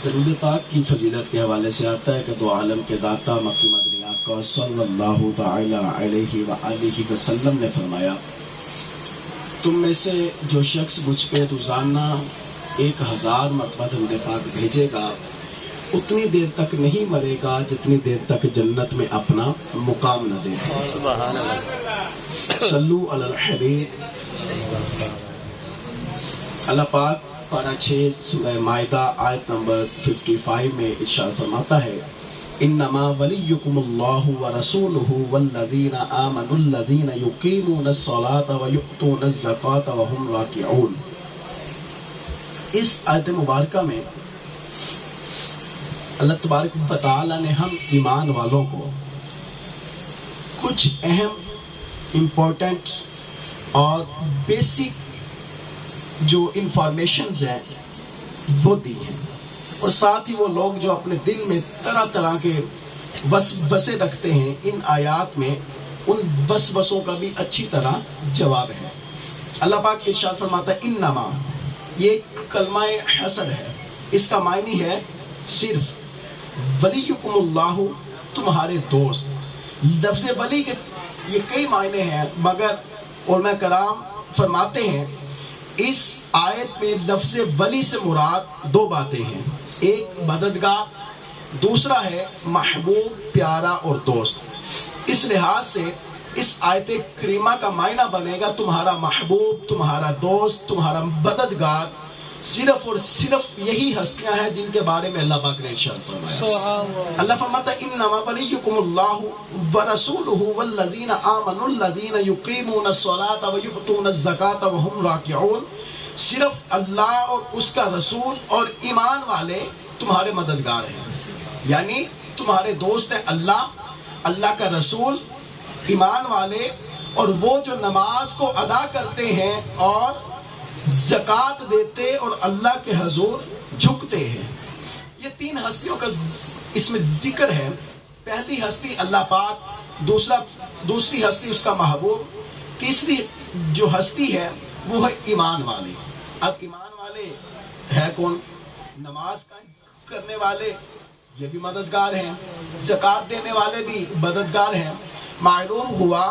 درود پاک کی فضیلت کے حوالے سے آتا ہے کہ دو عالم کے داتا مکی مدنی آقا صلی اللہ تعالی علیہ وآلہ وسلم نے فرمایا، تم میں سے جو شخص مجھ پہ روزانہ 1000 مرتبہ درود پاک بھیجے گا اتنی دیر تک نہیں مرے گا جتنی دیر تک جنت میں اپنا مقام نہ دے گا۔ سبحان اللہ۔ صلو علی الحبیب۔ اللہ پاک پارہ 6 سورہ مائدہ آیت نمبر 55 میں ارشاد فرماتا ہے، انما ولیکم اللہ ورسولہ والذین آمنوا الذین یقیمون الصلاة ویؤتون الزکاة وهم راکعون۔ اس آیت مبارکہ میں اللہ تبارک و تعالی نے ہم ایمان والوں کو کچھ اہم امپورٹنٹ اور بیسک جو انفارمیشنز ہیں وہ دی ہیں، اور ساتھ ہی وہ لوگ جو اپنے دل میں طرح طرح کے وسوسے رکھتے ہیں، ان آیات میں ان وسوسوں کا بھی اچھی طرح جواب ہے۔ اللہ پاک ارشاد فرماتا ہے انما، یہ کلمہ حصر ہے، اس کا معنی ہے صرف، ولیکم اللہ تمہارے دوست۔ لفظ ولی کے یہ کئی معنی ہیں، مگر علماء کرام فرماتے ہیں اس آیت میں لفظ ولی سے مراد 2 باتیں ہیں، ایک مددگار، دوسرا ہے محبوب، پیارا اور دوست۔ اس لحاظ سے اس آیت کریمہ کا معنی بنے گا تمہارا محبوب، تمہارا دوست، تمہارا مددگار صرف اور صرف یہی ہستیاں ہیں جن کے بارے میں اللہ پاک نے ارشاد فرمایا۔ اللہ فرماتا ہے انما ولیکم اللہ ورسولہ والذین آمنوا الذین یقیمون الصلاة ویؤتون الزکاة وهم راکعون۔ صرف اللہ اور اس کا رسول اور ایمان والے تمہارے مددگار ہیں، یعنی تمہارے دوست ہیں اللہ کا رسول، ایمان والے، اور وہ جو نماز کو ادا کرتے ہیں اور زکوٰۃ دیتے اور اللہ کے حضور جھکتے ہیں۔ یہ 3 ہستیوں کا اس میں ذکر ہے۔ پہلی ہستی اللہ پاک، دوسری ہستی اس کا محبوب، تیسری جو ہستی ہے وہ ہے ایمان والے۔ اب ایمان والے ہے کون؟ نماز قائم کرنے والے، یہ بھی مددگار ہیں، زکوٰۃ دینے والے بھی مددگار ہیں۔ معلوم ہوا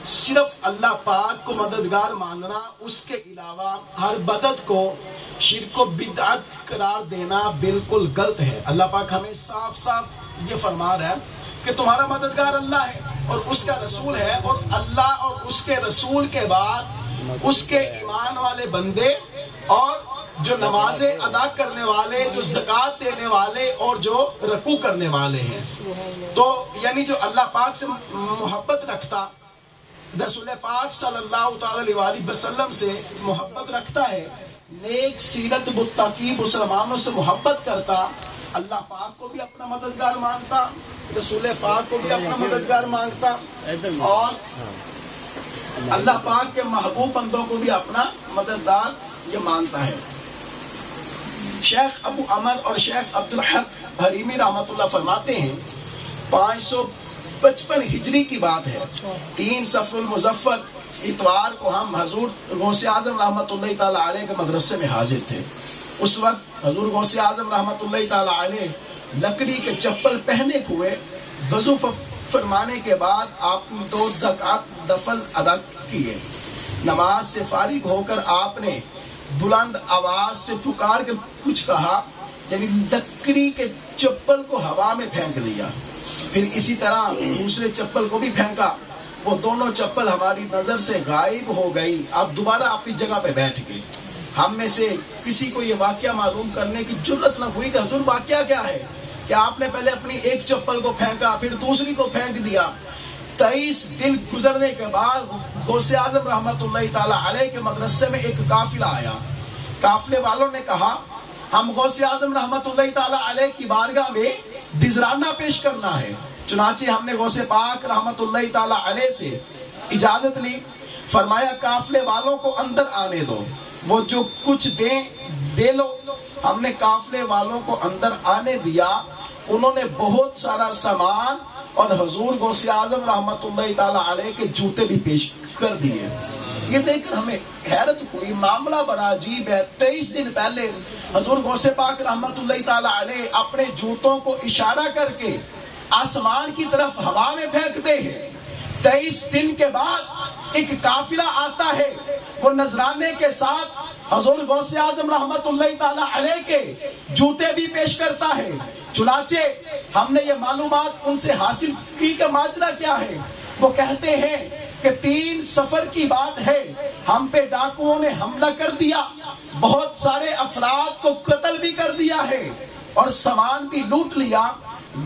صرف اللہ پاک کو مددگار ماننا، اس کے علاوہ ہر مدد کو شرک و بدعت قرار دینا بالکل غلط ہے۔ اللہ پاک ہمیں صاف صاف یہ فرما رہا ہے کہ تمہارا مددگار اللہ ہے اور اس کا رسول ہے، اور اللہ اور اس کے رسول کے بعد اس کے ایمان والے بندے اور جو نمازیں ادا کرنے والے، جو زکوٰۃ دینے والے اور جو رکوع کرنے والے ہیں۔ تو یعنی جو اللہ پاک سے محبت رکھتا، رسول پاک صلی اللہ تعالی علیہ وسلم سے محبت رکھتا ہے، نیک سیرت متقی مسلمانوں سے محبت کرتا، اللہ پاک کو بھی اپنا مددگار مانگتا، رسول پاک کو بھی اپنا مددگار مانگتا، اور اللہ پاک کے محبوب بندوں کو بھی اپنا مددگار یہ مانتا ہے۔ شیخ ابو عمر اور شیخ عبدالحق حریمی رحمۃ اللہ فرماتے ہیں 555 ہجری کی بات ہے، 3 صفر المظفر اتوار کو ہم حضور غوث اعظم رحمۃ اللہ تعالی علیہ کے مدرسے میں حاضر تھے۔ اس وقت حضور غوث اعظم رحمۃ اللہ تعالی علیہ لکڑی کے چپل پہنے ہوئے وضو فرمانے کے بعد آپ نے 2 رکعت نفل ادا کیے۔ نماز سے فارغ ہو کر آپ نے بلند آواز سے پکار کے کچھ کہا، یعنی لکڑی کے چپل کو ہوا میں پھینک دیا، پھر اسی طرح دوسرے چپل کو بھی پھینکا، وہ دونوں چپل ہماری نظر سے غائب ہو گئی۔ آپ دوبارہ اپنی جگہ پہ بیٹھ گئے۔ ہم میں سے کسی کو یہ واقعہ معلوم کرنے کی جرت نہ ہوئی کہ حضور واقعہ کیا ہے، کہ آپ نے پہلے اپنی ایک چپل کو پھینکا، پھر دوسری کو پھینک دیا۔ 23 دن گزرنے کے بعد غوث اعظم رحمۃ اللہ تعالی علیہ کے مدرسے میں ایک قافلہ آیا۔ قافلے والوں نے کہا ہم غوث اعظم رحمۃ اللہ تعالی علیہ کی بارگاہ میں نذرانہ پیش کرنا ہے۔ چنانچہ ہم نے غوث پاک رحمۃ اللہ تعالی علیہ سے اجازت لی، فرمایا قافلے والوں کو اندر آنے دو، وہ جو کچھ دے لو۔ ہم نے قافلے والوں کو اندر آنے دیا، انہوں نے بہت سارا سامان اور حضور غوث اعظم رحمۃ اللہ تعالی علیہ کے جوتے بھی پیش کر دیے۔ یہ دیکھ کر ہمیں حیرت ہوئی، معاملہ بڑا عجیب ہے۔ 23 دن پہلے حضور غوث پاک رحمت اللہ تعالی علیہ اپنے جوتوں کو اشارہ کر کے آسمان کی طرف ہوا میں پھینکتے ہیں۔ 23 دن کے بعد ایک قافلہ آتا ہے، وہ نذرانے کے ساتھ حضور غوث اعظم رحمت اللہ تعالی علیہ کے جوتے بھی پیش کرتا ہے۔ چنانچہ ہم نے یہ معلومات ان سے حاصل کی کہ ماجرا کیا ہے۔ وہ کہتے ہیں کہ 3 سفر کی بات ہے، ہم پہ ڈاکوؤں نے حملہ کر دیا، بہت سارے افراد کو قتل بھی کر دیا ہے اور سامان بھی لوٹ لیا۔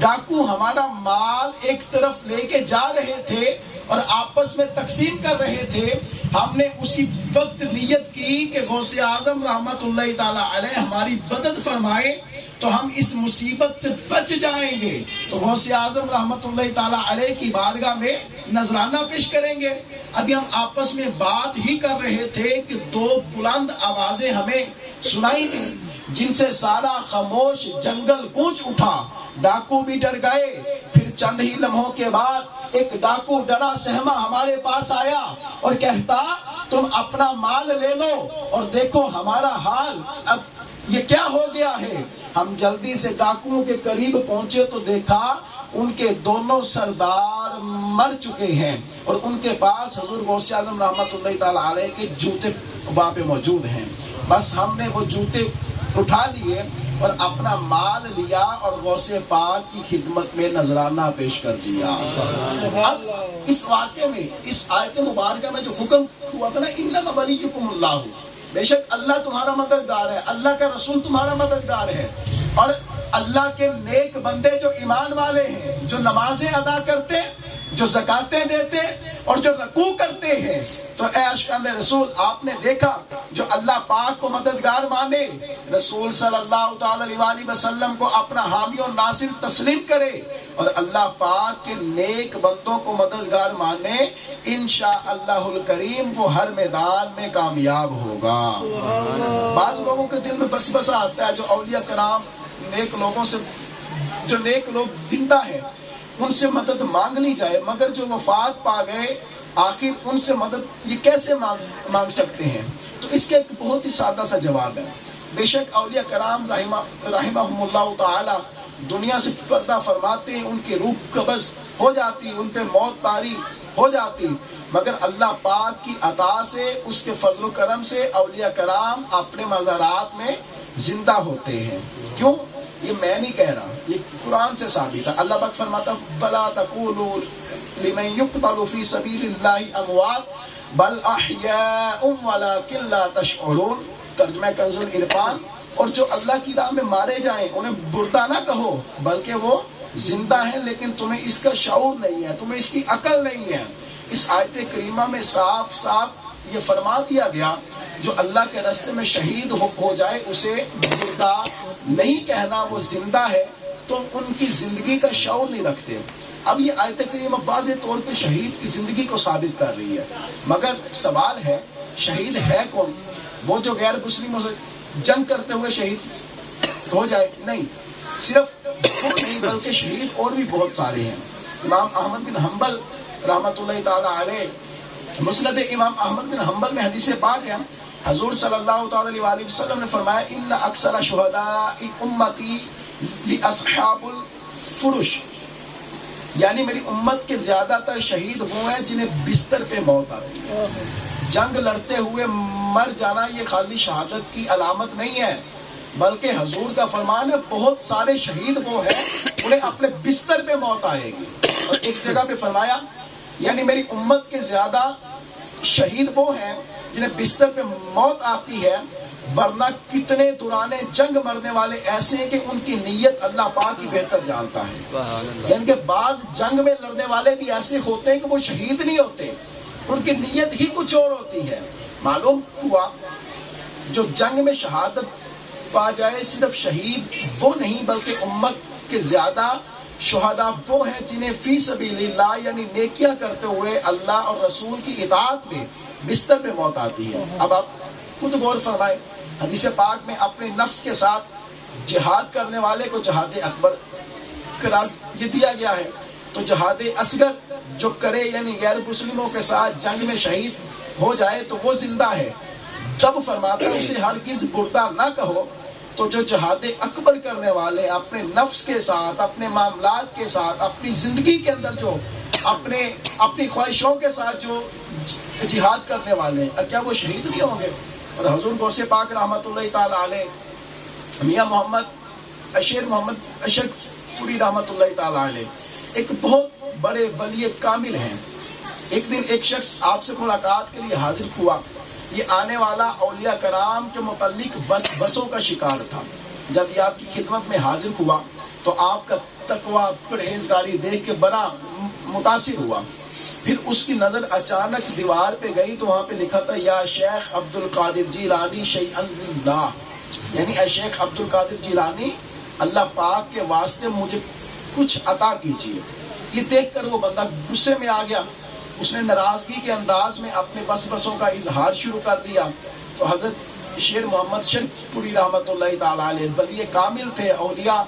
ڈاکو ہمارا مال ایک طرف لے کے جا رہے تھے اور آپس میں تقسیم کر رہے تھے۔ ہم نے اسی وقت نیت کی کہ غوث اعظم رحمت اللہ تعالی علیہ ہماری مدد فرمائے تو ہم اس مصیبت سے بچ جائیں گے، تو غوث اعظم رحمت اللہ تعالی علیہ کی بارگاہ میں نذرانہ پیش کریں گے۔ ابھی ہم آپس میں بات ہی کر رہے تھے کہ 2 بلند آوازیں ہمیں سنائی دیں، جن سے سارا خاموش جنگل گونج اٹھا۔ ڈاکو بھی ڈر گئے۔ پھر چند ہی لمحوں کے بعد ایک ڈاکو ڈرا سہما ہمارے پاس آیا اور کہتا، تم اپنا مال لے لو اور دیکھو ہمارا حال اب یہ کیا ہو گیا ہے۔ ہم جلدی سے ڈاکوؤں کے قریب پہنچے تو دیکھا ان کے دونوں سردار مر چکے ہیں اور ان کے پاس حضور غوث اعظم رحمت اللہ تعالی علیہ کے جوتے وہاں پہ موجود ہیں۔ بس ہم نے وہ جوتے اٹھا لیے اور اپنا مال لیا اور غوث پاک کی خدمت میں نذرانہ پیش کر دیا۔ اب اس واقعے میں، اس آیت مبارکہ میں جو حکم ہوا تھا نا، انما ولیکم اللہ، بے شک اللہ تمہارا مددگار ہے، اللہ کا رسول تمہارا مددگار ہے، اور اللہ کے نیک بندے جو ایمان والے ہیں، جو نمازیں ادا کرتے، جو زکاتیں دیتے اور جو رکوع کرتے ہیں، تو اے عاشقان رسول آپ نے دیکھا جو اللہ پاک کو مددگار مانے، رسول صلی اللہ تعالی علیہ وسلم کو اپنا حامی و ناصر تسلیم کرے اور اللہ پاک کے نیک بندوں کو مددگار مانے، انشاءاللہ الکریم وہ ہر میدان میں کامیاب ہوگا۔ بعض لوگوں کے دل میں بس بسا آتا ہے، جو اولیاء کرام نیک لوگوں سے، جو نیک لوگ زندہ ہیں ان سے مدد مانگ لی جائے، مگر جو وفات پا گئے آخر ان سے مدد یہ کیسے مانگ سکتے ہیں؟ تو اس کا ایک بہت ہی سادہ سا جواب ہے۔ بے شک اولیاء کرام رحمہم اللہ تعالی دنیا سے پردہ فرماتے ہیں، ان کی روح قبض ہو جاتی، ان پہ موت طاری ہو جاتی، مگر اللہ پاک کی عطا سے، اس کے فضل و کرم سے اولیاء کرام اپنے مزارات میں زندہ ہوتے ہیں۔ کیوں؟ یہ میں نہیں کہہ رہا، یہ قرآن سے ثابت ہے۔ اللہ پاک فرماتا فَلَا تَقُولُوا لِمَن يُقْتَلُ فِي سَبِيلِ اللَّهِ أَمْوَاتٌ بَلْ أَحْيَاءٌ وَلَكِن لَّا تَشْعُرُونَ۔ ترجمہ کنز العرفان۔ اور جو اللہ کی راہ میں مارے جائیں انہیں مردہ نہ کہو، بلکہ وہ زندہ ہیں، لیکن تمہیں اس کا شعور نہیں ہے، تمہیں اس کی عقل نہیں ہے۔ اس آیت کریمہ میں صاف صاف یہ فرما دیا گیا جو اللہ کے راستے میں شہید ہو جائے اسے مردہ نہیں کہنا، وہ زندہ ہے، تو ان کی زندگی کا شعور نہیں رکھتے۔ اب یہ آیت کریمہ واضح طور پہ شہید کی زندگی کو ثابت کر رہی ہے، مگر سوال ہے شہید ہے کون؟ وہ جو غیر مسلموں سے جنگ کرتے ہوئے شہید ہو جائے؟ نہیں، صرف وہ نہیں بلکہ شہید اور بھی بہت سارے ہیں۔ امام احمد بن حنبل رحمۃ اللہ تعالی علیہ، مسند امام احمد بن حنبل میں حدیث پاک ہے، حضور صلی اللہ تعالی علیہ وسلم نے فرمایا ان اکثر شہداء امتی لاصحاب الفرش، یعنی میری امت کے زیادہ تر شہید وہ ہیں جنہیں بستر پہ موت آتی ہے۔ جنگ لڑتے ہوئے مر جانا یہ خالی شہادت کی علامت نہیں ہے، بلکہ حضور کا فرمان ہے بہت سارے شہید وہ ہیں انہیں اپنے بستر پہ موت آئے گی۔ اور ایک جگہ پہ فرمایا یعنی میری امت کے زیادہ شہید وہ ہیں جنہیں بستر پہ موت آتی ہے، ورنہ کتنے دوران جنگ مرنے والے ایسے ہیں کہ ان کی نیت اللہ پاک ہی بہتر جانتا ہے۔ یعنی کہ بعض جنگ میں لڑنے والے بھی ایسے ہوتے ہیں کہ وہ شہید نہیں ہوتے، ان کی نیت ہی کچھ اور ہوتی ہے۔ معلوم ہوا جو جنگ میں شہادت پا جائے صرف شہید وہ نہیں بلکہ امت کے زیادہ شہداء وہ ہیں جنہیں فی سبیل اللہ یعنی نیکیاں کرتے ہوئے اللہ اور رسول کی اطاعت میں بستر پہ موت آتی ہے۔ اب آپ خود غور فرمائیں، حدیث پاک میں اپنے نفس کے ساتھ جہاد کرنے والے کو جہاد اکبر قرار یہ دیا گیا ہے، تو جہاد اصغر جو کرے یعنی غیر مسلموں کے ساتھ جنگ میں شہید ہو جائے تو وہ زندہ ہے. جب فرماتا ہے اسے ہرگز مردہ نہ کہو. تو جو جہاد اکبر کرنے والے اپنے نفس کے ساتھ، اپنے معاملات کے ساتھ، اپنی زندگی کے اندر جو اپنی خواہشوں کے ساتھ جو جہاد کرنے والے ہیں، کیا وہ شہید نہیں ہوں گے؟ اور حضور غوث پاک رحمۃ اللہ تعالی علیہ میاں محمد اشر پوری رحمۃ اللہ تعالی علیہ ایک بہت بڑے ولی کامل ہیں. ایک دن ایک شخص آپ سے ملاقات کے لیے حاضر ہوا. یہ آنے والا اولیاء کرام کے متعلق وسوسوں کا شکار تھا. جب یہ آپ کی خدمت میں حاضر ہوا تو آپ کا تقویٰ پرہیزگاری دیکھ کے بڑا متاثر ہوا. پھر اس کی نظر اچانک دیوار پہ گئی تو وہاں پہ لکھا تھا یا شیخ عبد القادر جیلانی شیئا للہ، یعنی اے شیخ عبد القادر جیلانی اللہ پاک کے واسطے مجھے کچھ عطا کیجیے. یہ دیکھ کر وہ بندہ غصے میں آ گیا. اس نے ناراضگی کے انداز میں اپنے وسوسوں کا اظہار شروع کر دیا. تو حضرت شیر محمد شرف پوری رحمۃ اللہ تعالی علیہ ولی کامل تھے. اولیاء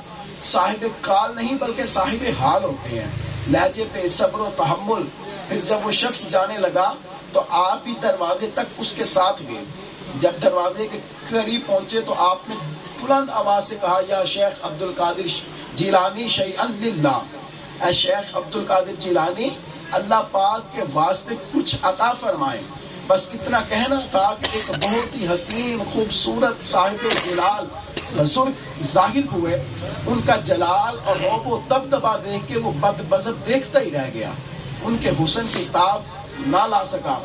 صاحب قال نہیں بلکہ صاحب حال ہوتے ہیں، لہجے پہ صبر و تحمل. پھر جب وہ شخص جانے لگا تو آپ ہی دروازے تک اس کے ساتھ گئے. جب دروازے کے قریب پہنچے تو آپ نے بلند آواز سے کہا یا شیخ عبد القادر جیلانی شیئا للہ، اے شیخ عبد القادر جیلانی اللہ پاک کے واسطے کچھ عطا فرمائیں. بس اتنا کہنا تھا کہ ایک بہت ہی حسین خوبصورت صاحب جلال بزرگ ظاہر ہوئے. ان کا جلال اور رعب و دبدبا دیکھ کے وہ بد بزر دیکھتا ہی رہ گیا. ان کے حسن کی تاب نہ لا سکا.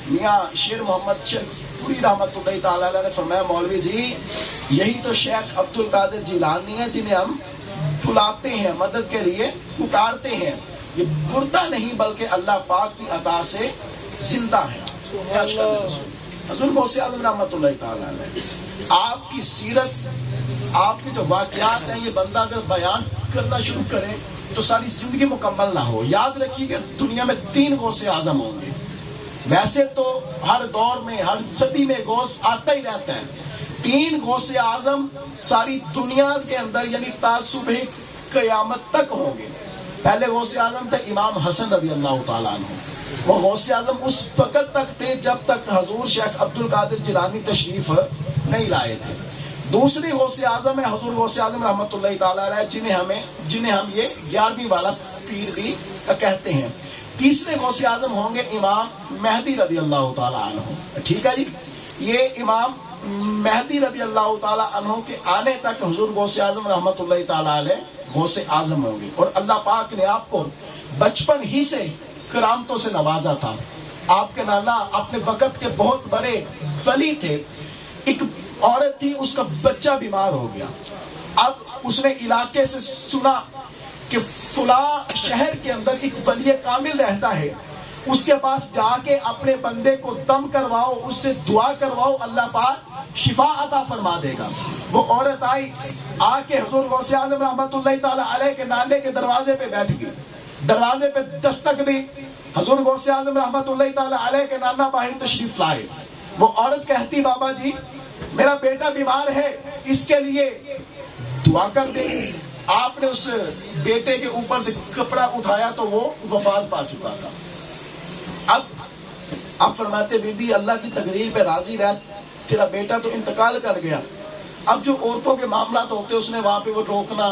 میاں شیر محمد شرف پوری رحمۃ اللہ تعالی علیہ نے فرمایا مولوی جی یہی تو شیخ عبد القادر جیلانی ہیں جنہیں ہم بلاتے ہیں، مدد کے لیے پکارتے ہیں. یہ مردہ نہیں بلکہ اللہ پاک کی عطا سے زندہ ہے. حضور غوث اعظم رحمۃ اللہ تعالی علیہ آپ کی سیرت، آپ کے جو واقعات ہیں، یہ بندہ اگر بیان کرنا شروع کرے تو ساری زندگی مکمل نہ ہو. یاد رکھیے کہ دنیا میں 3 غوث اعظم ہوں گے. ویسے تو ہر دور میں ہر صدی میں غوث آتا ہی رہتا ہے. 3 غوث اعظم ساری دنیا کے اندر یعنی تا صبح قیامت تک ہوں گے. پہلے غوث اعظم تھے امام حسن رضی اللہ تعالیٰ عنہ. وہ غوث اعظم اس وقت تک تھے جب تک حضور شیخ عبد القادر جیلانی تشریف نہیں لائے تھے. دوسری غوث اعظم ہے حضور غوث اعظم رحمۃ اللہ تعالیٰ علیہ جنہیں ہم یہ 11ویں والا پیر بھی کہتے ہیں. تیسرے غوث اعظم ہوں گے امام مہدی رضی اللہ تعالیٰ عنہ. ٹھیک ہے جی. یہ امام مہدی رضی اللہ تعالیٰ عنہ کے آنے تک حضور غوث اعظم رحمۃ اللہ تعالیٰ علیہ غوث اعظم ہوں گے. اور اللہ پاک نے آپ کو بچپن ہی سے کرامتوں سے نوازا تھا. آپ کے نانا اپنے وقت کے بہت بڑے ولی تھے. ایک عورت تھی، اس کا بچہ بیمار ہو گیا. اب اس نے علاقے سے سنا کہ فلاں شہر کے اندر ایک ولی کامل رہتا ہے، اس کے پاس جا کے اپنے بندے کو دم کرواؤ، اس سے دعا کرواؤ، اللہ پاک شفا عطا فرما دے گا. وہ عورت آئی، آ کے حضور غوث اعظم رحمۃ اللہ تعالی علیہ کے نانے کے دروازے پہ بیٹھ گئی. دروازے پہ دستک دی. حضور غوث اعظم رحمۃ اللہ تعالی علیہ کے نانا باہر تشریف لائے. وہ عورت کہتی بابا جی میرا بیٹا بیمار ہے، اس کے لیے دعا کر دیں. آپ نے اس بیٹے کے اوپر سے کپڑا اٹھایا تو وہ وفات پا چکا تھا. اب آپ فرماتے بی بی اللہ کی تقدیر پہ راضی رہ، تیرا بیٹا تو انتقال کر گیا. اب جو عورتوں کے معاملات ہوتے اس نے وہاں پہ وہ روکنا،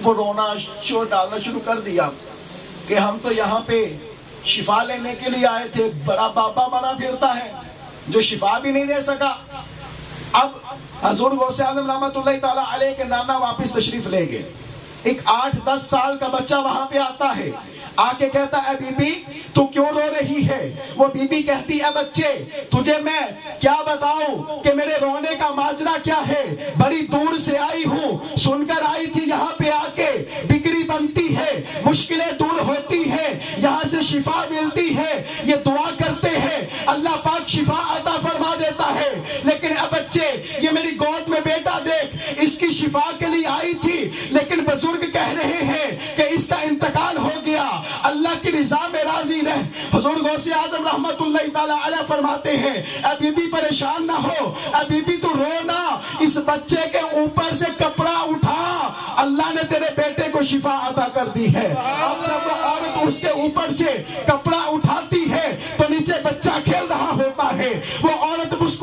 وہ رونا، شور ڈالنا شروع کر دیا کہ ہم تو یہاں پہ شفا لینے کے لیے آئے تھے، بڑا بابا بنا پھرتا ہے جو شفا بھی نہیں دے سکا. اب حضور غوث اعظم رحمۃ اللہ تعالیٰ علیہ کے نانا واپس تشریف لے گئے. ایک 8-10 سال کا بچہ وہاں پہ آتا ہے، آ کے کہتا ہے بی بی تو کیوں رو رہی ہے؟ وہ بی بی کہتی ہے بچے تجھے میں کیا بتاؤں کہ میرے رونے کا ماجرا کیا ہے، بڑی دور سے آئی ہوں، سن کر آئی تھی یہاں پہ آ کے بگڑی بنتی ہے، مشکلیں دور ہوتی ہیں، یہاں سے شفا ملتی ہے، یہ دعا کرتے ہیں اللہ پاک شفا عطا فرما دیتا ہے. لیکن اب بچے یہ میری گود میں بیٹا دیکھ، اس کی شفا کے لیے آئی تھی لیکن بزرگ کہہ رہے ہیں کہ اس کا انتقال ہو گیا، اللہ کی رضا میں راضی رہ. حضور غوث اعظم رحمت اللہ تعالی علیہ فرماتے ہیں اے بی بی پریشان نہ ہو، اے بی بی تو رونا، اس بچے کے اوپر سے کپڑا اٹھا، اللہ نے تیرے بیٹے کو شفا عطا کر دی ہے. اب جب وہ عورت اس کے اوپر سے کپڑا اٹھاتی ہے تو نیچے بچہ کھیل رہا ہوتا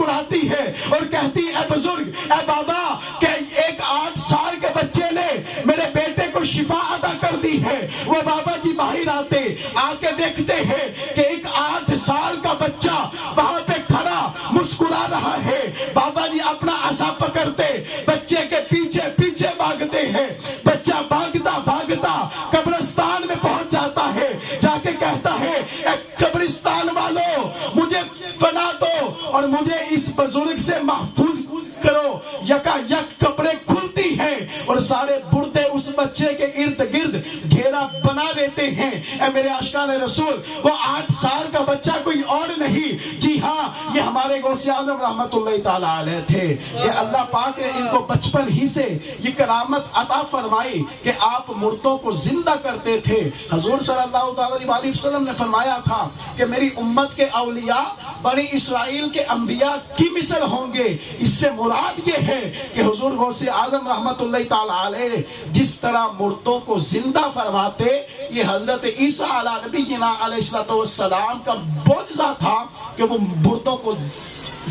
مسکراتی ہے اور کہتی اے بزرگ، اے بابا، کہ ایک 8 سال کے بچے نے میرے بیٹے کو شفا عطا کر دی ہے۔ وہ بابا جی باہر آتے، آ کے دیکھتے ہیں کہ ایک 8 سال کا بچہ وہاں پہ کھڑا مسکرا رہا ہے۔ بابا جی اپنا عصا پکڑتے بچے کے پیچھے پیچھے بھاگتے ہیں۔ بچہ بھاگتا بھاگتا قبرستان میں پہنچ جاتا ہے، جا کے کہتا ہے اے قبرستان والوں، مجھے بنا دو اور مجھے اس بزرگ سے محفوظ کرو۔ یکا یک کپڑے کھلتی ہیں اور سارے بردے اس بچے کے ارد گرد گھیرا بنا دیتے ہیں۔ اے میرے عاشقان رسول، وہ 8 سال کا بچہ کوئی اور نہیں، جی ہاں یہ ہمارے غوث اعظم رحمت اللہ تعالیٰ علیہ تھے۔ کہ اللہ پاک نے ان کو بچپن ہی سے یہ کرامت عطا فرمائی کہ آپ مردوں کو زندہ کرتے تھے۔ حضور صلی اللہ تعالیٰ علیہ وسلم نے فرمایا تھا کہ میری امت کے اولیاء بنی اسرائیل کے انبیاء کی مثل ہوں گے۔ اس سے مراد یہ ہے کہ حضور غوث اعظم رحمت اللہ تعالیٰ علیہ جس طرح مردوں کو زندہ فرماتے، یہ حضرت عیسیٰ علیہ نبینا علیہ السلام کا معجزہ تھا کہ وہ مردوں کو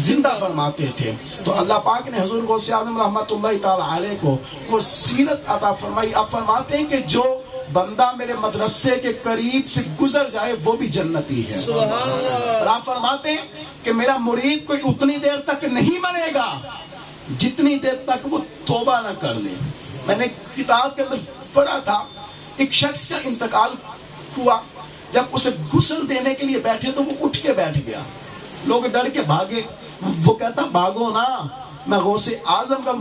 زندہ فرماتے تھے۔ تو اللہ پاک نے حضور غوث اعظم رحمت اللہ تعالیٰ علیہ کو وہ سیرت عطا فرمائی۔ آپ فرماتے ہیں کہ جو بندہ میرے مدرسے کے قریب سے گزر جائے وہ بھی جنتی ہے۔ سبحان اللہ۔ اور آپ فرماتے ہیں کہ میرا مرید کوئی اتنی دیر تک نہیں مرے گا جتنی دیر تک وہ توبہ نہ کر لے۔ میں نے کتاب کے اندر پڑھا تھا، ایک شخص کا انتقال ہوا، جب اسے غسل دینے کے لیے بیٹھے تو وہ اٹھ کے بیٹھ گیا، لوگ ڈر کے بھاگے۔ وہ کہتا بھاگو نا، میں غوث اعظم کا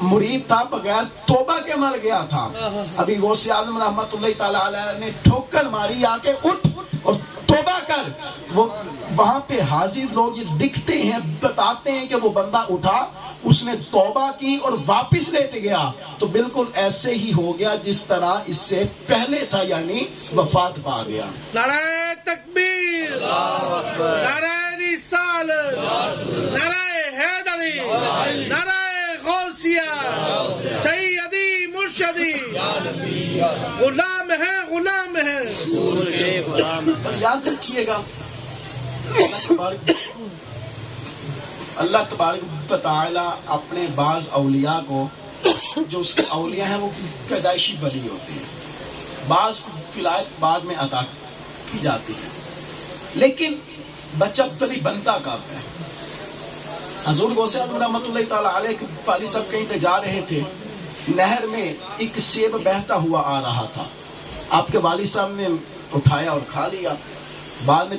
مرید تھا، بغیر توبہ کے مر گیا تھا۔ ابھی غوث اعظم رحمت اللہ تعالیٰ علیہ نے ٹھوکر ماری، آ کے اٹھ اور توبہ کر۔ وہ وہاں پہ حاضر لوگ یہ دکھتے ہیں، بتاتے ہیں کہ وہ بندہ اٹھا، اس نے توبہ کی اور واپس لیٹ گیا، تو بالکل ایسے ہی ہو گیا جس طرح اس سے پہلے تھا، یعنی وفات پا گیا۔ نعرہ تکبیر، نعرہ رسالت، نعرہ حیدری، نعرہ غوثیہ، سیدی مرشدی، غلام ہے غلام ہے۔ اور یاد رکھیے گا اللہ تبارک و تعالیٰ اپنے بعض اولیاء کو، جو اس کے اولیاء ہیں وہ پیدائشی ولی ہوتے ہیں، بعض کو ولایت بعد میں عطا کی جاتی ہے، لیکن بچہ ولی بنتا کب ہے؟ حضور غوث اعظم رحمۃ اللہ تعالیٰ علیہ کے والد صاحب کہیں پہ جا رہے تھے، نہر میں ایک سیب بہتا ہوا آ رہا تھا، آپ کے والد صاحب نے اٹھایا اور کھا لیا۔ بعد میں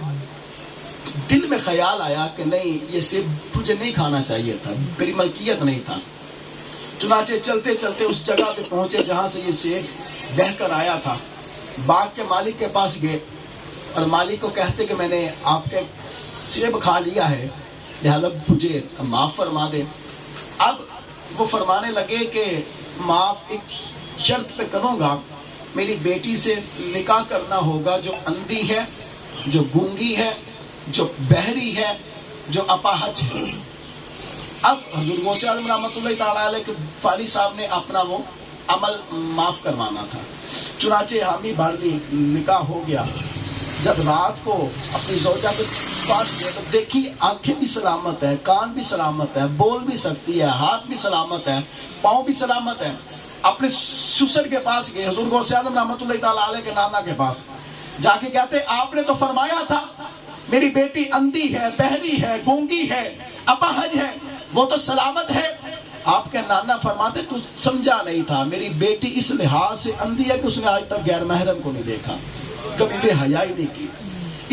دل میں خیال آیا کہ نہیں، یہ سیب تجھے نہیں کھانا چاہیے تھا، میری ملکیت نہیں تھا۔ چنانچہ چلتے چلتے اس جگہ پہ پہنچے جہاں سے یہ سیب بہہ کر آیا تھا، باغ کے مالک کے پاس گئے اور مالک کو کہتے کہ میں نے آپ کے سیب کھا لیا ہے، لہذا مجھے معاف فرما دے۔ اب وہ فرمانے لگے کہ معاف ایک شرط پہ کروں گا، میری بیٹی سے نکاح کرنا ہوگا جو اندھی ہے، جو گونگی ہے، جو بہری ہے، جو اپاہج ہے۔ اب حضور غوث اعظم رحمۃ اللہ تعالیٰ علیہ کے والد صاحب نے اپنا وہ عمل معاف کروانا تھا، چنانچہ حامی بھاردی نکاح ہو گیا۔ جب رات کو اپنی زوجہ کے پاس گئے تو دیکھی آنکھیں بھی سلامت ہے، کان بھی سلامت ہے، بول بھی سکتی ہے، ہاتھ بھی سلامت ہے، پاؤں بھی سلامت ہے۔ اپنے سسر کے پاس گئے، حضور غوث اعظم رحمۃ اللہ تعالیٰ علیہ کے نانا کے پاس جا کے کہتے آپ نے تو فرمایا تھا میری بیٹی اندھی ہے، بہری ہے، گونگی ہے، اپاہج ہے، وہ تو سلامت ہے۔ آپ کے نانا فرماتے تو سمجھا نہیں تھا، میری بیٹی اس لحاظ سے اندھی ہے کہ اس نے آج تک غیر محرم کو نہیں دیکھا، کبھی بے حیائی نہیں کی۔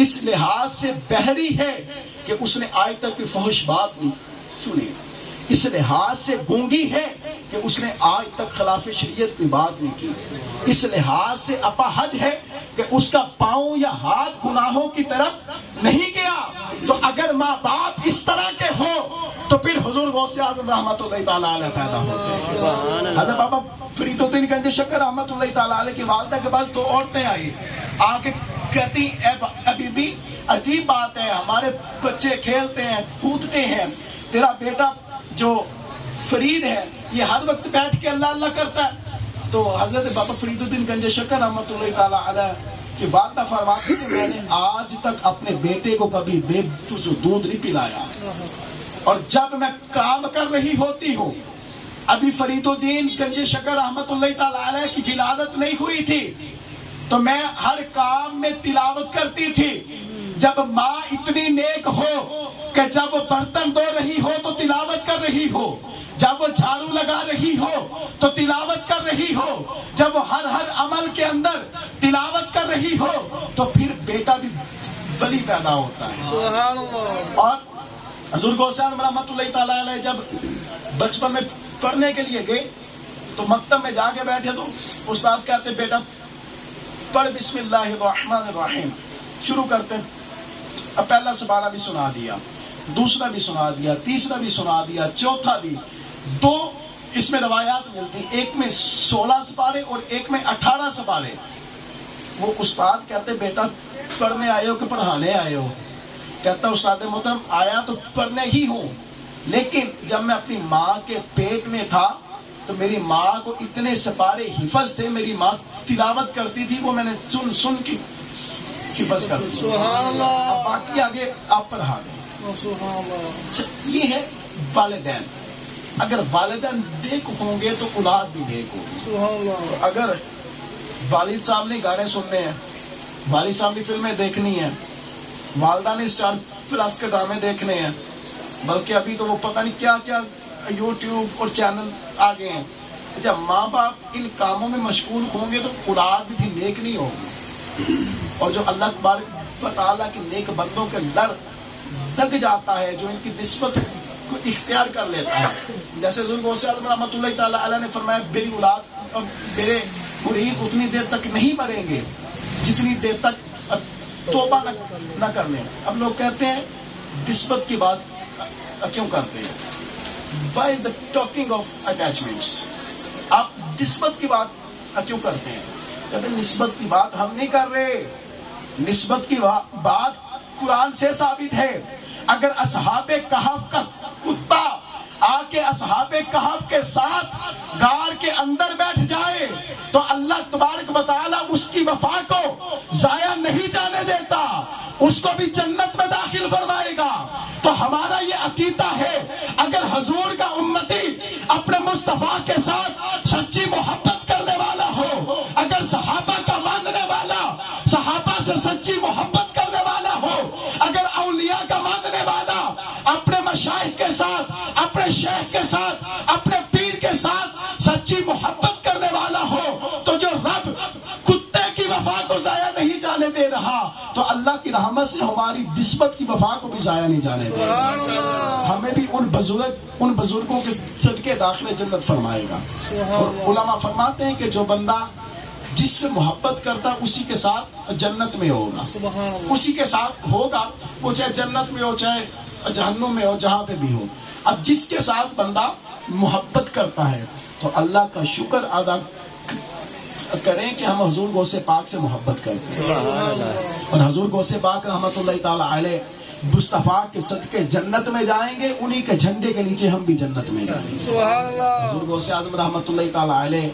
اس لحاظ سے بہری ہے کہ اس نے آج تک کوئی فحش بات نہیں سنی۔ اس لحاظ سے گونگی ہے کہ اس نے آج تک خلاف شریعت کی بات نہیں کی۔ اس لحاظ سے اپاہج ہے کہ اس کا پاؤں یا ہاتھ گناہوں کی طرف نہیں گیا۔ تو اگر ماں باپ اس طرح کے ہو تو پھر حضور غوث اعظم رحمۃ اللہ تعالیٰ علیہ پیدا ہوتے ہیں۔ حضرت بابا فرید الدین گنج شکر رحمۃ اللہ تعالیٰ علیہ کی والدہ کے پاس 2 عورتیں آئی، آ کے کہتی اے بی بی عجیب بات ہے، ہمارے بچے کھیلتے ہیں کودتے ہیں، تیرا بیٹا جو فرید ہے یہ ہر وقت بیٹھ کے اللہ اللہ کرتا ہے۔ تو حضرت بابا فرید الدین گنج شکر رحمۃ اللہ تعالیٰ علیہ کی والدہ فرماتی کہ میں نے آج تک اپنے بیٹے کو کبھی بے دودھ نہیں پلایا، اور جب میں کام کر رہی ہوتی ہوں، ابھی فرید الدین گنج شکر رحمت اللہ تعالی علیہ کی ولادت نہیں ہوئی تھی، تو میں ہر کام میں تلاوت کرتی تھی. جب ماں اتنی نیک ہو کہ جب برتن دھو رہی ہو تو تلاوت کر رہی ہو، جب وہ جھاڑو لگا رہی ہو تو تلاوت کر رہی ہو، جب وہ ہر عمل کے اندر تلاوت کر رہی ہو، تو پھر بیٹا بھی ولی پیدا ہوتا ہے. سبحان اللہ. اور حضور غوث اعظم رحمۃ اللہ تعالی علیہ جب بچپن میں پڑھنے کے لیے گئے تو مکتب میں جا کے بیٹھے تو استاد کہتے بیٹا پڑھ بسم اللہ الرحمن الرحیم. شروع کرتے، اب پہلا سپارہ بھی سنا دیا، دوسرا بھی سنا دیا، تیسرا بھی سنا دیا، چوتھا بھی. دو اس میں روایات ملتی، ایک میں 16 سپارے اور ایک میں 18 سپارے. وہ استاد کہتے بیٹا پڑھنے آئے ہو کہ پڑھانے آئے ہو؟ کہتا استاد محترم آیا تو پڑھنے ہی ہوں، لیکن جب میں اپنی ماں کے پیٹ میں تھا تو میری ماں کو اتنے سپارے حفظ تھے، میری ماں تلاوت کرتی تھی، وہ میں نے سن کے حفظ کر دی. سبحان اللہ. اب باقی آگے آپ پڑھا دیں. سبحان اللہ. یہ ہے والدین. اگر والدین نیک ہوں گے تو اولاد بھی نیک ہوگی. سبحان اللہ. اگر والد صاحب نے گانے سننے ہیں، والد صاحب نے فلمیں دیکھنی ہیں، والدہ نے اسٹار پلس کے ڈرامے دیکھنے ہیں، بلکہ ابھی تو وہ پتہ نہیں کیا کیا یوٹیوب اور چینل آ گئے ہیں. جب ماں باپ ان کاموں میں مشغول ہوں گے تو اولاد بھی نیک نہیں ہوگی. اور جو اللہ تبارک و تعالیٰ کے نیک بندوں کے لگ جاتا ہے، جو ان کی نسبت کو اختیار کر لیتا ہے، جیسے حضور غوث اعظم رحمۃ اللہ تعالی علیہ نے فرمایا میری اولاد اور میرے مرید اتنی دیر تک نہیں مریں گے جتنی دیر تک توبہ نہ کر لیں. اب لوگ کہتے ہیں نسبت کی بات کیوں کرتے ہیں؟ Why is the talking of attachments. آپ نسبت کی بات کیوں کرتے ہیں؟ کہتے ہیں نسبت کی بات ہم نہیں کر رہے، نسبت کی بات قرآن سے ثابت ہے. اگر اصحاب کہف کا کتا آ کے اصحاب کہف کے ساتھ غار کے اندر بیٹھ جائے تو اللہ تبارک و تعالیٰ اس کی وفا کو ضائع نہیں جانے دیتا، اس کو بھی جنت میں داخل فرمائے گا. تو ہمارا یہ عقیدہ ہے اگر حضور کا امتی اپنے مصطفیٰ کے ساتھ سچی محبت کرنے والا ہو، اگر صحابہ کا ماننے والا صحابہ سے سچی محبت کرنے والا ہو، اگر اولیاء کا ماننے والا اپنے مشائخ کے ساتھ، اپنے شیخ کے ساتھ، اپنے پیر کے ساتھ سچی محبت کرنے والا ہو، تو جو رب کتے کی وفا کو ضائع نہیں جانے دے رہا تو اللہ کی رحمت سے ہماری نسبت کی وفا کو بھی ضائع نہیں جانے دے رہا. ہمیں بھی ان بزرگوں کے صدقے داخلے جنت فرمائے گا. اور علماء فرماتے ہیں کہ جو بندہ جس سے محبت کرتا اسی کے ساتھ جنت میں ہوگا، اسی کے ساتھ ہوگا، وہ چاہے جنت میں ہو چاہے جہنم میں ہو، جہاں پہ بھی ہو. اب جس کے ساتھ بندہ محبت کرتا ہے تو اللہ کا شکر ادا کریں کہ ہم حضور غوث پاک سے محبت کرتے ہیں. اور حضور غوث پاک رحمۃ اللہ تعالی علیہ مصطفیٰ کے صدقے جنت میں جائیں گے، انہی کے جھنڈے کے نیچے ہم بھی جنت میں جائیں گے. حضور غوث اعظم رحمۃ اللہ تعالی علیہ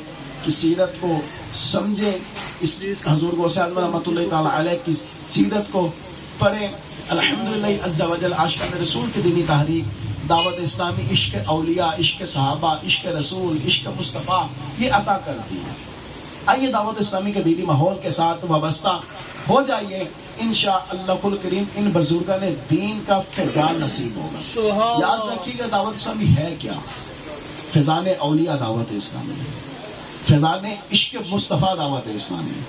کی سیرت کو سمجھیں، اس لیے حضور غوث اعظم رحمۃ اللہ تعالی علیہ کی سیرت کو پڑھیں. الحمدللہ عز و جل عاشقان رسول کی دینی تحریک دعوت اسلامی عشق اولیاء، عشق صحابہ، عشق رسول، عشق مصطفیٰ یہ عطا کرتی ہے. آئیے دعوت اسلامی کے دینی ماحول کے ساتھ وابستہ ہو جائیے، انشاءاللہ الکریم ان بزرگان دین کا فیضان نصیب ہوگا. یاد رکھیے گا دعوت اسلامی ہے کیا؟ فیضان اولیاء دعوت اسلامی، فیضان عشق مصطفیٰ دعوت اسلامی،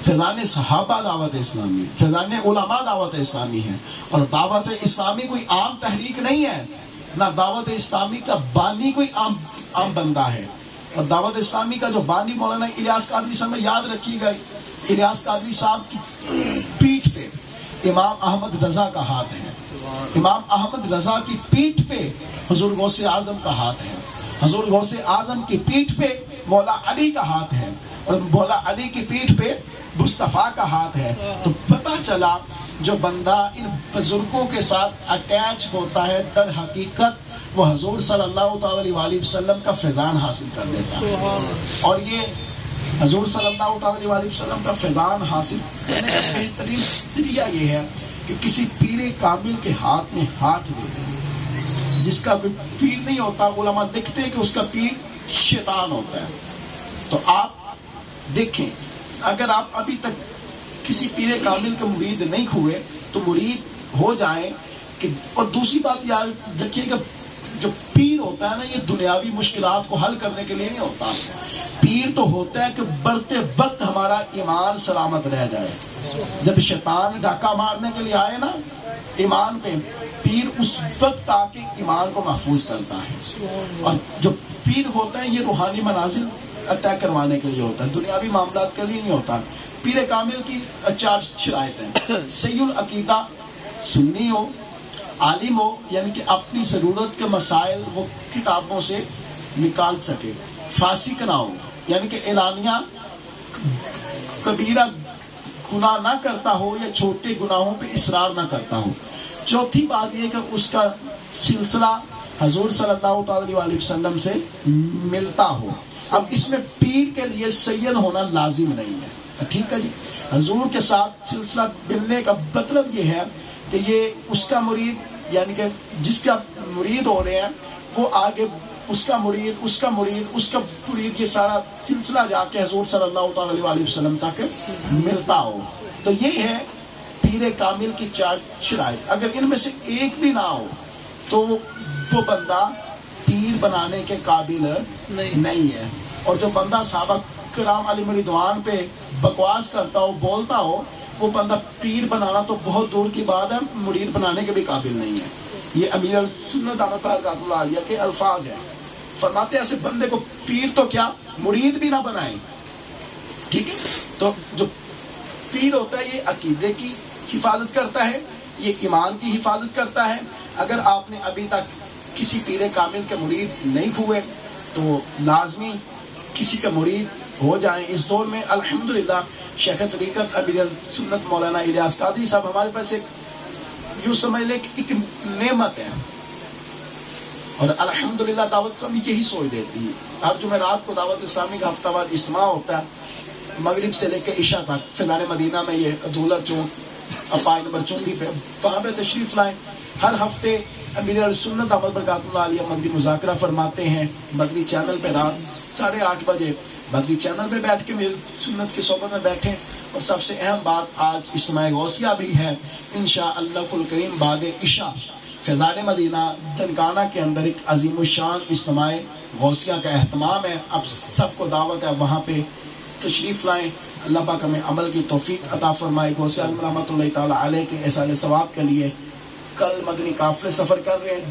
فیضان صحابہ دعوت اسلامی، فیضان علماء دعوت اسلامی ہے. اور دعوت اسلامی کوئی عام تحریک نہیں ہے، نہ دعوت اسلامی کا بانی کوئی عام بندہ ہے. اور دعوت اسلامی کا جو بانی مولانا الیاس قادری صاحب میں یاد رکھی گئی، الیاس قادری صاحب کی پیٹھ پہ امام احمد رضا کا ہاتھ ہے، امام احمد رضا کی پیٹھ پہ حضور غوث اعظم کا ہاتھ ہے، حضور غوث اعظم کی پیٹھ پہ مولا علی کا ہاتھ ہے، اور مولا علی کی پیٹھ پہ مصطفیٰ کا ہاتھ ہے. تو پتہ چلا جو بندہ ان بزرگوں کے ساتھ اٹیچ ہوتا ہے در حقیقت وہ حضور صلی اللہ تعالی علیہ وسلم کا فیضان حاصل کر لیتا ہے. اور یہ حضور صلی اللہ تعالی علیہ وسلم کا فیضان حاصل کرنے کا بہترین ذریعہ یہ ہے کہ کسی پیر کامل کے ہاتھ میں ہاتھ دے دیں. جس کا کوئی پیر نہیں ہوتا علماء لکھتے ہیں کہ اس کا پیر شیطان ہوتا ہے. تو آپ دیکھیں اگر آپ ابھی تک کسی پیر کامل کے مرید نہیں ہوئے تو مرید ہو جائیں کہ. اور دوسری بات یاد رکھیے کہ جو پیر ہوتا ہے نا یہ دنیاوی مشکلات کو حل کرنے کے لیے نہیں ہوتا. پیر تو ہوتا ہے کہ بڑھتے وقت ہمارا ایمان سلامت رہ جائے. جب شیطان ڈاکہ مارنے کے لیے آئے نا ایمان پہ, پیر اس وقت آ کے ایمان کو محفوظ کرتا ہے. اور جو پیر ہوتا ہے یہ روحانی منازل عطا کروانے کے لیے ہوتا ہے, دنیاوی معاملات کے لیے نہیں ہوتا. پیر کامل کی 4 شرائط ہیں. صحیح العقیدہ, سنی ہو, عالم ہو یعنی کہ اپنی ضرورت کے مسائل وہ کتابوں سے نکال سکے, فاسق نہ ہو یعنی کہ اعلانیہ کبیرہ گناہ نہ کرتا ہو یا چھوٹے گناہوں پہ اصرار نہ کرتا ہو. چوتھی بات یہ کہ اس کا سلسلہ حضور صلی اللہ تعالی علیہ وسلم سے ملتا ہو. اب اس میں پیر کے لیے سید ہونا لازم نہیں ہے, ٹھیک ہے جی. حضور کے ساتھ سلسلہ ملنے کا مطلب یہ ہے کہ یہ اس کا مرید یعنی کہ جس کا مرید ہو رہے ہیں وہ آگے اس کا مرید اس کا مرید اس کا مرید یہ سارا سلسلہ جا کے حضور صلی اللہ تعالی علیہ وسلم تک ملتا ہو. تو یہ ہے پیر کامل کی 4 شرائط. اگر ان میں سے ایک بھی نہ ہو تو وہ بندہ پیر بنانے کے قابل نہیں ہے. اور جو بندہ صحابہ کرام علیہ رضوان پہ بکواس کرتا ہو بولتا ہو وہ بندہ پیر بنانا تو بہت دور کی بات ہے, مرید بنانے کے بھی قابل نہیں ہے. یہ امیر السنت احمد برکات اللہ علیہ کے الفاظ ہیں. فرماتے ہیں ایسے بندے کو پیر تو کیا مرید بھی نہ بنائیں. ٹھیک ہے, تو جو پیر ہوتا ہے یہ عقیدے کی حفاظت کرتا ہے, یہ ایمان کی حفاظت کرتا ہے. اگر آپ نے ابھی تک کسی پیر کامل کے مرید نہیں ہوئے تو لازمی کسی کا مرید ہو جائیں. اس دور میں الحمدللہ شیخ طریقت امیر السنت مولانا الیاس قادری صاحب ہمارے پاس ایک یوں سمجھ لیں کہ ایک نعمت ہے. اور الحمدللہ دعوت سب یہی سوچ دیتی ہے. ہر جمعرات کو دعوت اسلامی کا ہفتہ وار اجتماع ہوتا ہے مغرب سے لے کے عشاء تک. فیضان مدینہ میں یہ دولر چوک اپائی نمبر 24 پہ وہاں پہ تشریف لائیں. ہر ہفتے امیر السنت احمد برکات اللہ علیہ مدنی مذاکرہ فرماتے ہیں مدنی چینل پہ رات 8:30 بجے. مدنی چینل پہ بیٹھ کے امیر سنت کی صحبت میں بیٹھیں. اور سب سے اہم بات آج اجتماع غوثیہ بھی ہے انشاءاللہ الکریم بعد عشاء فیضان مدینہ دنکانہ کے اندر ایک عظیم الشان اجتماع غوثیہ کا اہتمام ہے. اب سب کو دعوت ہے وہاں پہ تشریف لائیں. اللہ پاک ہمیں عمل کی توفیق عطا فرمائے. غوثیہ رحمۃ اللہ تعالی علیہ کے احسان ثواب کے لیے کل مدنی قافلے سفر کر رہے ہیں.